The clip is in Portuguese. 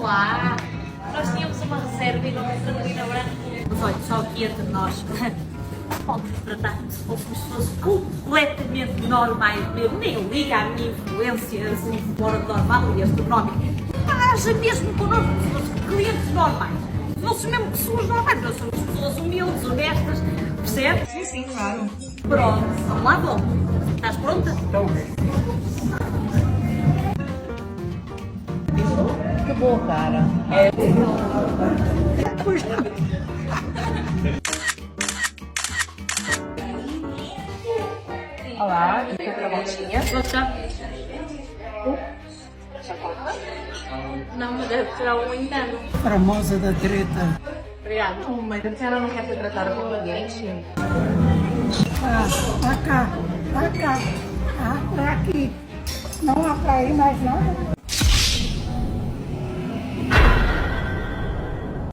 lá. Nós tínhamos uma reserva e não é Carolina Branco. Mas olha, só aqui entre nós. Pode tratar como se fôssemos pessoas completamente normais mesmo. Nem liga à minha influência assim, fora de normal e astronómica. Haja mesmo connosco pessoas, clientes normais. Fossemos mesmo pessoas normais. Nós somos pessoas humildes, honestas. Percebes? Sim, sim, claro. Pronto, vamos lá, bom. Estás pronta? Então, Que boa, cara. olá, aqui tem a voltinha. Não, mas deve ser algum engano. Famosa da treta. Obrigada. Não, mas a senhora não quer ser tratada como cliente? Ah, pra cá, pra cá. Ah, pra aqui. Não há pra ir mais nada.